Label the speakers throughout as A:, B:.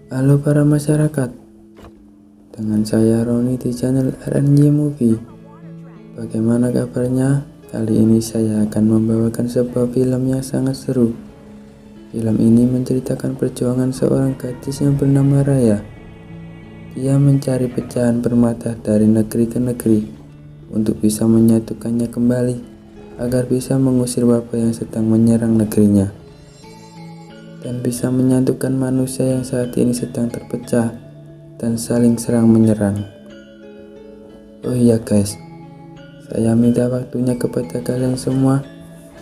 A: Halo para masyarakat, dengan saya Roni di channel RNY Movie. Bagaimana kabarnya? Kali ini saya akan membawakan sebuah film yang sangat seru. Film ini menceritakan perjuangan seorang gadis yang bernama Raya. Dia mencari pecahan permata dari negeri ke negeri untuk bisa menyatukannya kembali agar bisa mengusir wabah yang sedang menyerang negerinya dan bisa menyatukan manusia yang saat ini sedang terpecah dan saling serang menyerang. Oh iya guys, saya minta waktunya kepada kalian semua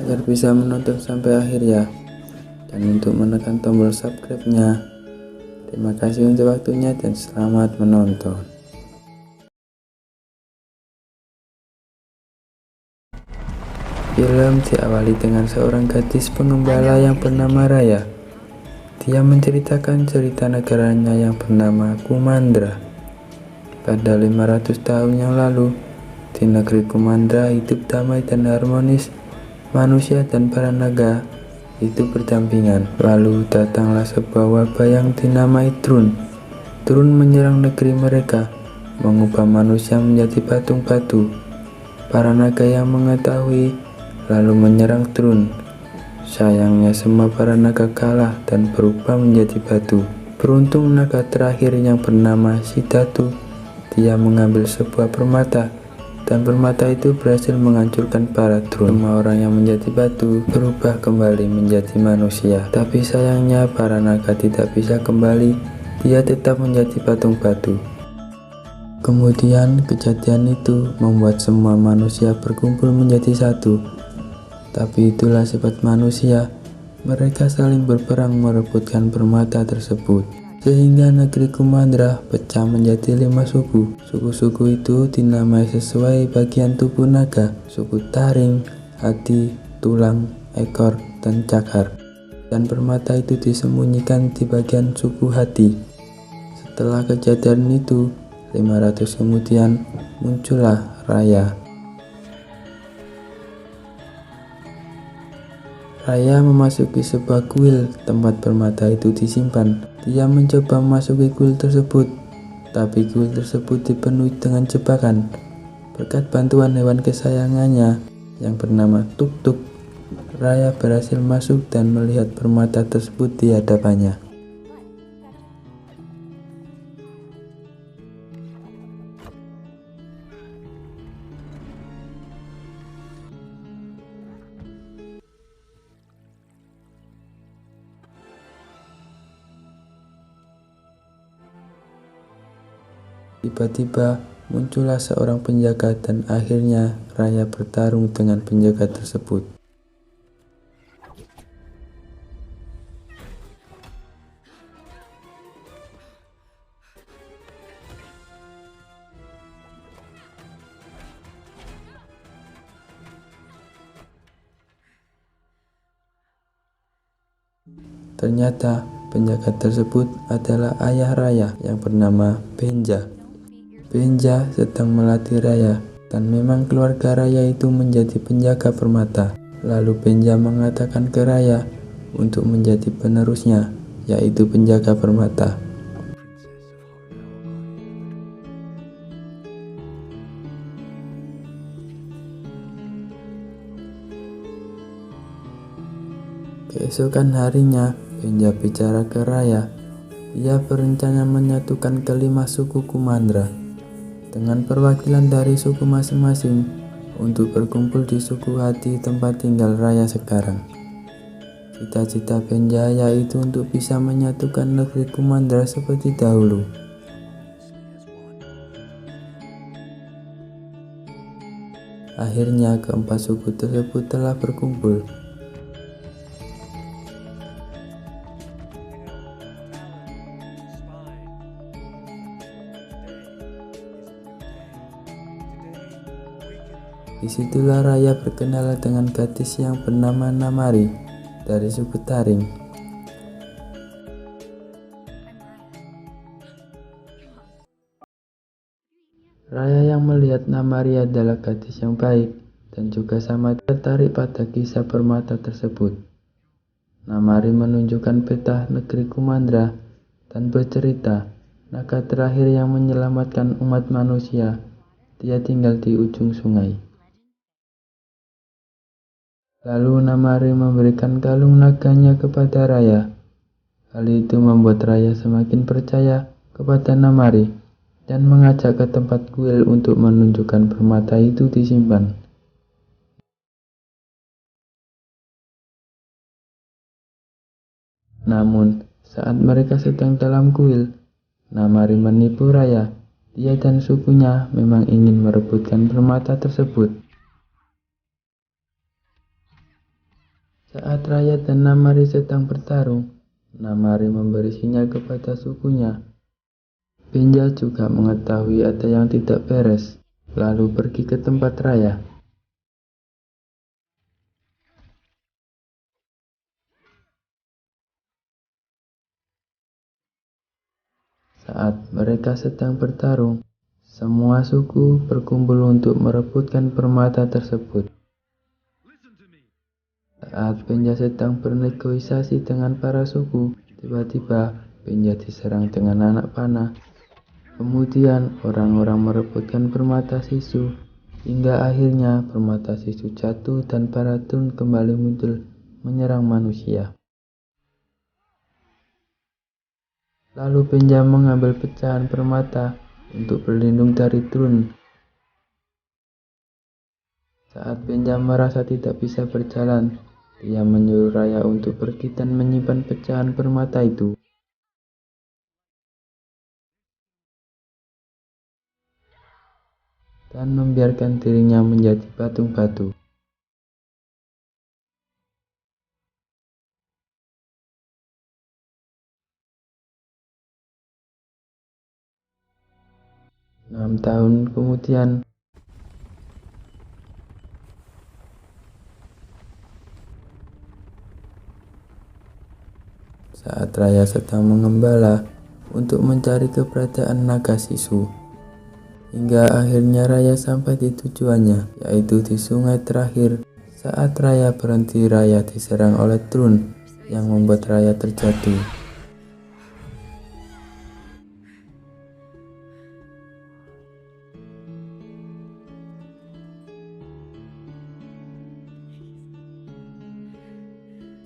A: agar bisa menonton sampai akhir ya, dan untuk menekan tombol subscribe-nya. Terima kasih untuk waktunya dan selamat menonton. Film diawali dengan seorang gadis pengembala yang bernama Raya. Dia menceritakan cerita negaranya yang bernama Kumandra. Pada 500 tahun yang lalu, di negeri Kumandra hidup damai dan harmonis. Manusia dan para naga hidup berdampingan. Lalu datanglah sebuah wabah yang dinamai Trun. Trun menyerang negeri mereka, mengubah manusia menjadi patung batu. Para naga yang mengetahui lalu menyerang Trun. Sayangnya semua para naga kalah dan berubah menjadi batu. Beruntung naga terakhir yang bernama Sidatu, dia mengambil sebuah permata, dan permata itu berhasil menghancurkan para Trun. Semua orang yang menjadi batu berubah kembali menjadi manusia. Tapi sayangnya para naga tidak bisa kembali, dia tetap menjadi patung batu. Kemudian kejadian itu membuat semua manusia berkumpul menjadi satu. Tapi itulah sifat manusia, mereka saling berperang merebutkan permata tersebut. Sehingga negeri Kumandra pecah menjadi 5 suku. Suku-suku itu dinamai sesuai bagian tubuh naga: suku taring, hati, tulang, ekor, dan cakar. Dan permata itu disembunyikan di bagian suku hati. Setelah kejadian itu, 500 kemudian muncullah Raya. Raya memasuki sebuah kuil tempat permata itu disimpan. Dia mencoba memasuki kuil tersebut, tapi kuil tersebut dipenuhi dengan jebakan. Berkat bantuan hewan kesayangannya yang bernama Tuk Tuk, Raya berhasil masuk dan melihat permata tersebut di hadapannya. Tiba-tiba muncullah seorang penjaga dan akhirnya Raya bertarung dengan penjaga tersebut. Ternyata penjaga tersebut adalah ayah Raya yang bernama Benja. Benja sedang melatih Raya, dan memang keluarga Raya itu menjadi penjaga permata. Lalu Benja mengatakan ke Raya untuk menjadi penerusnya, yaitu penjaga permata. Keesokan harinya, Benja bicara ke Raya. Ia berencana menyatukan kelima suku Kumandra dengan perwakilan dari suku masing-masing untuk berkumpul di suku hati tempat tinggal Raya sekarang. Cita-cita Benja yaitu untuk bisa menyatukan negeri Kumandra seperti dahulu. Akhirnya keempat suku tersebut telah berkumpul. Disitulah Raya berkenalan dengan gadis yang bernama Namari dari suku Taring. Raya yang melihat Namari adalah gadis yang baik dan juga sama tertarik pada kisah permata tersebut. Namari menunjukkan peta negeri Kumandra dan bercerita, naga terakhir yang menyelamatkan umat manusia, dia tinggal di ujung sungai. Lalu Namari memberikan kalung naganya kepada Raya. Hal itu membuat Raya semakin percaya kepada Namari dan mengajak ke tempat kuil untuk menunjukkan permata itu disimpan. Namun, saat mereka sedang dalam kuil, Namari menipu Raya. Dia dan sukunya memang ingin merebutkan permata tersebut. Saat Raya dan Namari sedang bertarung, Namari memberi sinyal kepada sukunya. Benja juga mengetahui ada yang tidak beres, lalu pergi ke tempat Raya. Saat mereka sedang bertarung, semua suku berkumpul untuk merebutkan permata tersebut. Saat Benja sedang bernegosiasi dengan para suku, tiba-tiba Benja diserang dengan anak panah. Kemudian orang-orang merebutkan permata Sisu, hingga akhirnya permata Sisu jatuh dan para Tun kembali muncul menyerang manusia. Lalu Benja mengambil pecahan permata untuk berlindung dari Tun. Saat Benja merasa tidak bisa berjalan, dia menyuruh Raya untuk pergi dan menyimpan pecahan permata itu. Dan membiarkan dirinya menjadi patung batu. Enam tahun kemudian, saat Raya sedang mengembala untuk mencari keberadaan naga Sisu, hingga akhirnya Raya sampai di tujuannya, yaitu di sungai terakhir. Saat Raya berhenti, Raya diserang oleh Trun yang membuat Raya terjatuh.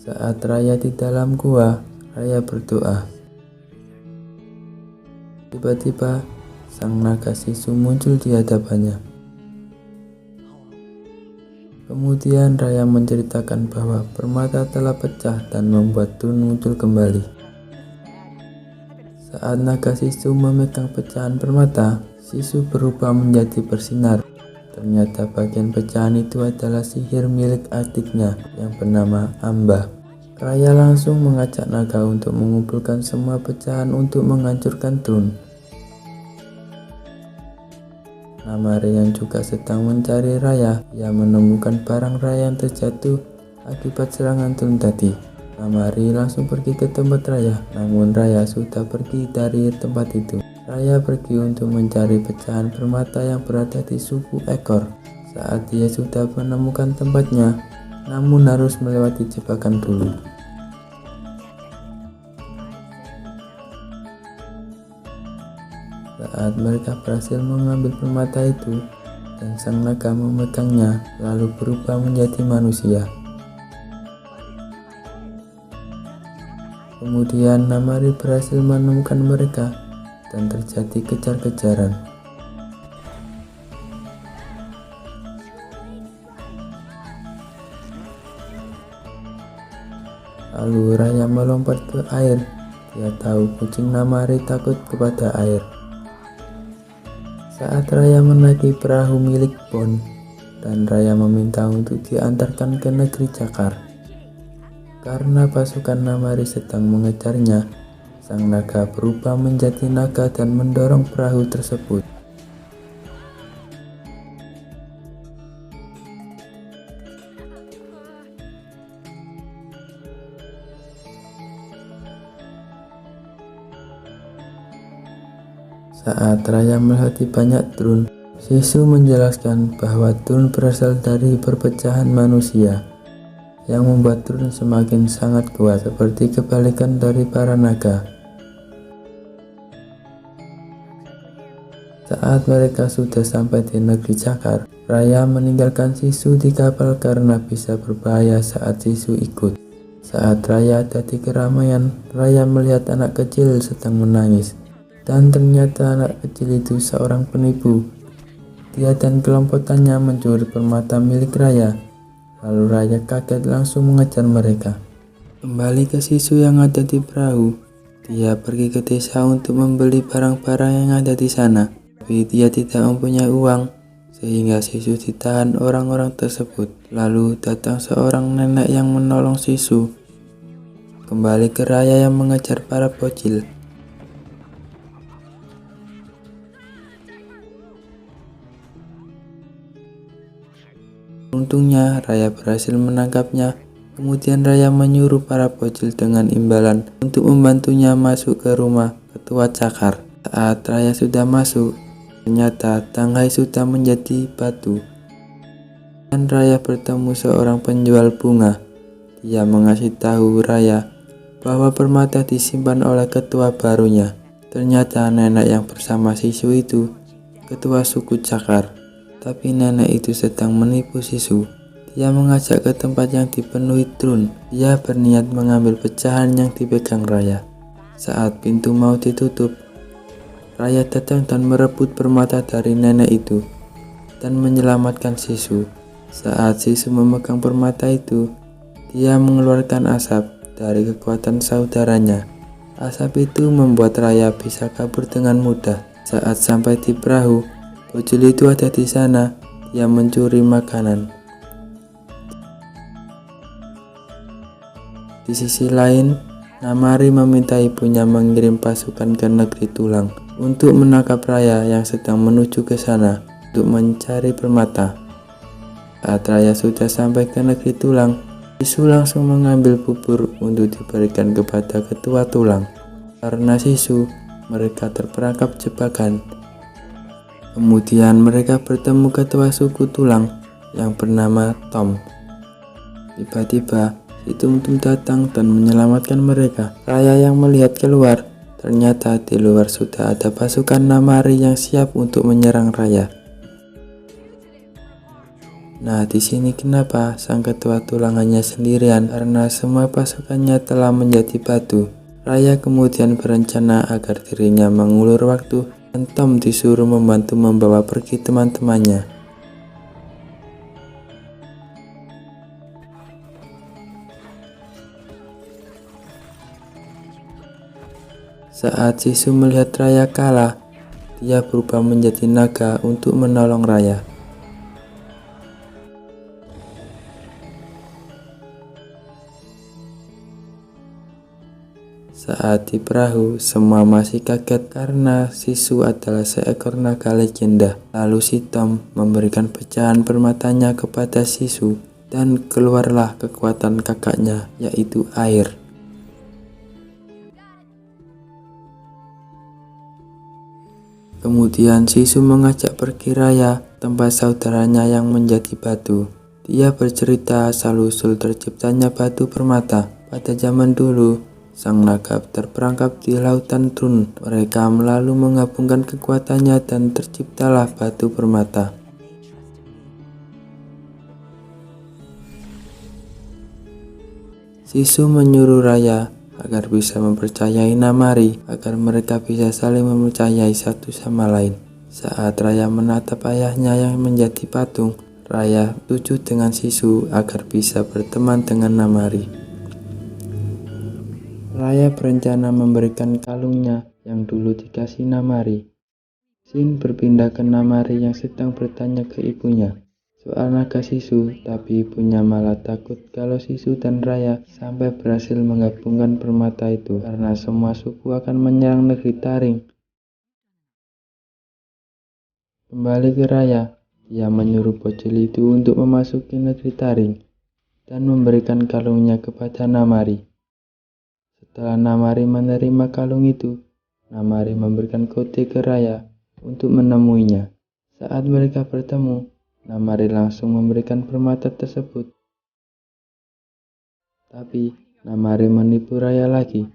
A: Saat Raya di dalam gua, Raya berdoa. Tiba-tiba, sang naga Sisu muncul di hadapannya. Kemudian Raya menceritakan bahwa permata telah pecah dan membuat Tun muncul kembali. Saat naga Sisu memegang pecahan permata, Sisu berubah menjadi bersinar. Ternyata bagian pecahan itu adalah sihir milik adiknya yang bernama Amba. Raya langsung mengajak naga untuk mengumpulkan semua pecahan untuk menghancurkan Tun. Namari yang juga sedang mencari Raya, ia menemukan barang Raya yang terjatuh akibat serangan Tun tadi. Namari langsung pergi ke tempat Raya, namun Raya sudah pergi dari tempat itu. Raya pergi untuk mencari pecahan permata yang berada di suku ekor. Saat dia sudah menemukan tempatnya, namun harus melewati jebakan dulu. Saat mereka berhasil mengambil permata itu, dan sang naga memegangnya, lalu berubah menjadi manusia. Kemudian Namari berhasil menemukan mereka, dan terjadi kejar-kejaran. Lalu Raya melompat ke air. Dia tahu kucing Namari takut kepada air. Saat Raya menaiki perahu milik Bon, dan Raya meminta untuk diantarkan ke negeri Cakar. Karena pasukan Namari sedang mengejarnya, sang naga berubah menjadi naga dan mendorong perahu tersebut. Saat Raya melihat banyak Trun, Sisu menjelaskan bahwa Trun berasal dari perpecahan manusia, yang membuat Trun semakin sangat kuat seperti kebalikan dari para naga. Saat mereka sudah sampai di negeri Cakar, Raya meninggalkan Sisu di kapal karena bisa berbahaya saat Sisu ikut. Saat Raya ada di keramaian, Raya melihat anak kecil sedang menangis. Dan ternyata anak kecil itu seorang penipu. Dia dan kelompokannya mencuri permata milik Raya. Lalu Raya kaget langsung mengejar mereka. Kembali ke Sisu yang ada di perahu, dia pergi ke desa untuk membeli barang-barang yang ada di sana. Tapi dia tidak mempunyai uang, sehingga Sisu ditahan orang-orang tersebut. Lalu datang seorang nenek yang menolong Sisu. Kembali ke Raya yang mengejar para bocil. Untungnya Raya berhasil menangkapnya. Kemudian Raya menyuruh para bocil dengan imbalan untuk membantunya masuk ke rumah ketua Cakar. Saat Raya sudah masuk, ternyata Tanghai sudah menjadi batu. Dan Raya bertemu seorang penjual bunga. Dia mengasih tahu Raya bahwa permata disimpan oleh ketua barunya. Ternyata nenek yang bersama Sisu itu ketua suku Cakar. Tapi nenek itu sedang menipu Sisu. Dia mengajak ke tempat yang dipenuhi trun. Dia berniat mengambil pecahan yang dipegang Raya. Saat pintu mau ditutup, Raya datang dan merebut permata dari nenek itu dan menyelamatkan Sisu. Saat Sisu memegang permata itu, dia mengeluarkan asap dari kekuatan saudaranya. Asap itu membuat Raya bisa kabur dengan mudah. Saat sampai di perahu, bocil itu ada di sana. Dia mencuri makanan. Di sisi lain, Namari meminta ibunya mengirim pasukan ke negeri Tulang untuk menangkap Raya yang sedang menuju ke sana untuk mencari permata. Saat Raya sudah sampai ke negeri Tulang, Sisu langsung mengambil bubur untuk diberikan kepada ketua Tulang. Karena Sisu, mereka terperangkap jebakan. Kemudian mereka bertemu ketua suku Tulang yang bernama Tom. Tiba-tiba, si Tumtum datang dan menyelamatkan mereka. Raya yang melihat keluar, ternyata di luar sudah ada pasukan Namari yang siap untuk menyerang Raya. Nah, di sini kenapa sang ketua Tulang hanya sendirian? Karena semua pasukannya telah menjadi batu. Raya kemudian berencana agar dirinya mengulur waktu dan Tom disuruh membantu membawa pergi teman-temannya. Saat Sisu melihat Raya kalah, dia berubah menjadi naga untuk menolong Raya. Saat di perahu, semua masih kaget karena Sisu adalah seekor naga legenda. Lalu si Tom memberikan pecahan permatanya kepada Sisu dan keluarlah kekuatan kakaknya, yaitu air. Kemudian Sisu mengajak pergi Raya, tempat saudaranya yang menjadi batu. Dia bercerita asal-usul terciptanya batu permata. Pada zaman dulu, sang naga terperangkap di lautan Trun. Mereka lalu menggabungkan kekuatannya dan terciptalah batu permata. Sisu menyuruh Raya agar bisa mempercayai Namari, agar mereka bisa saling mempercayai satu sama lain. Saat Raya menatap ayahnya yang menjadi patung, Raya setuju dengan Sisu agar bisa berteman dengan Namari. Raya berencana memberikan kalungnya yang dulu dikasih Namari. Sin berpindah ke Namari yang sedang bertanya ke ibunya soal naga Sisu, tapi ibunya malah takut kalau Sisu dan Raya sampai berhasil menggabungkan permata itu karena semua suku akan menyerang negeri Taring. Kembali ke Raya, dia menyuruh bocil itu untuk memasuki negeri Taring dan memberikan kalungnya kepada Namari. Setelah Namari menerima kalung itu, Namari memberikan kode ke Raya untuk menemuinya. Saat mereka bertemu, Namari langsung memberikan permata tersebut. Tapi Namari menipu Raya lagi.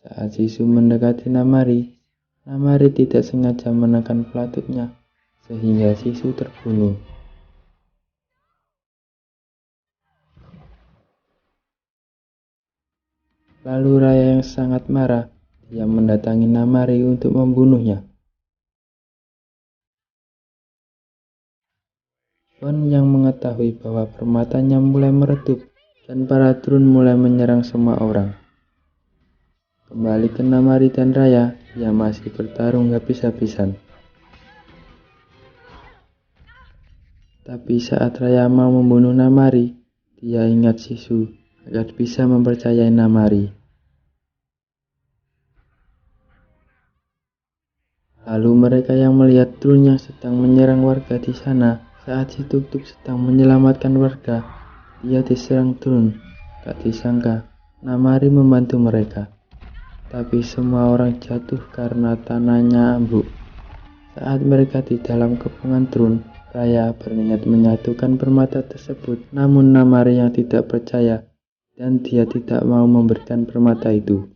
A: Saat Sisu mendekati Namari, Namari tidak sengaja menekan pelatutnya, sehingga Sisu terbunuh. Lalu Raya yang sangat marah, dia mendatangi Namari untuk membunuhnya. Bon yang mengetahui bahwa permatanya mulai meredup dan para drone mulai menyerang semua orang. Kembali ke Namari dan Raya, dia masih bertarung habis-habisan. Tapi saat Raya mau membunuh Namari, dia ingat Sisu agar bisa mempercayai Namari. Lalu mereka yang melihat drone yang sedang menyerang warga di sana. Saat si Tuk-Tuk sedang menyelamatkan warga, dia diserang drone. Gak disangka, Namari membantu mereka. Tapi semua orang jatuh karena tanahnya ambruk. Saat mereka di dalam kepungan drone, Raya berniat menyatukan permata tersebut. Namun Namari yang tidak percaya dan dia tidak mau memberikan permata itu.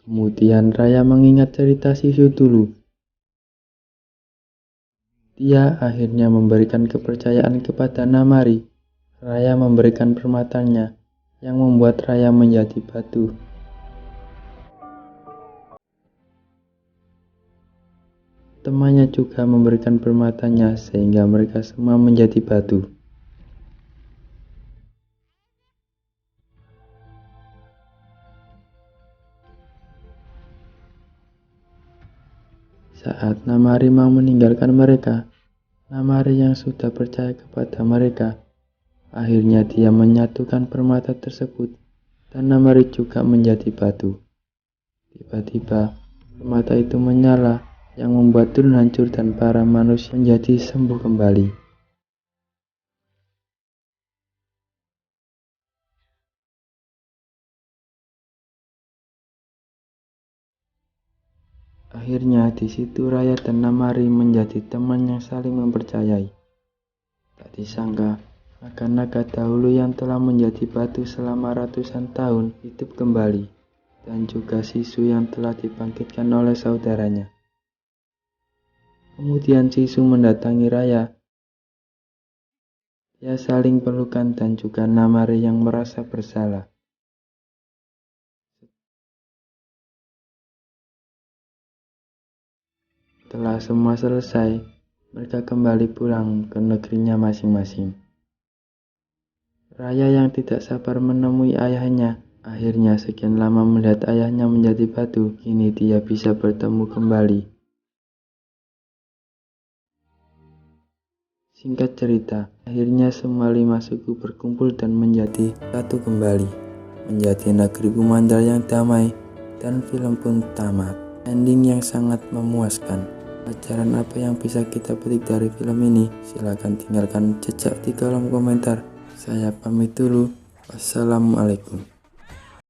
A: Kemudian Raya mengingat cerita Sisu dulu. Dia akhirnya memberikan kepercayaan kepada Namari. Raya memberikan permatanya, yang membuat Raya menjadi batu. Temannya juga memberikan permatanya, sehingga mereka semua menjadi batu. Saat Namari mau meninggalkan mereka, Namari yang sudah percaya kepada mereka, akhirnya dia menyatukan permata tersebut dan Namari juga menjadi batu. Tiba-tiba, permata itu menyala yang membuat drone hancur dan para manusia menjadi sembuh kembali. Akhirnya di situ Raya dan Namari menjadi teman yang saling mempercayai. Tak disangka, naga-naga dahulu yang telah menjadi batu selama ratusan tahun hidup kembali, dan juga Sisu yang telah dibangkitkan oleh saudaranya. Kemudian Sisu mendatangi Raya. Dia saling pelukan dan juga Namari yang merasa bersalah. Setelah semua selesai, mereka kembali pulang ke negerinya masing-masing. Raya yang tidak sabar menemui ayahnya. Akhirnya sekian lama melihat ayahnya menjadi batu, kini dia bisa bertemu kembali. Singkat cerita, akhirnya semua 5 suku berkumpul dan menjadi satu kembali. Menjadi negeri Kumandra yang damai, dan film pun tamat. Ending yang sangat memuaskan. Pelajaran apa yang bisa kita petik dari film ini? Silahkan tinggalkan jejak di kolom komentar. Saya pamit dulu. Wassalamualaikum.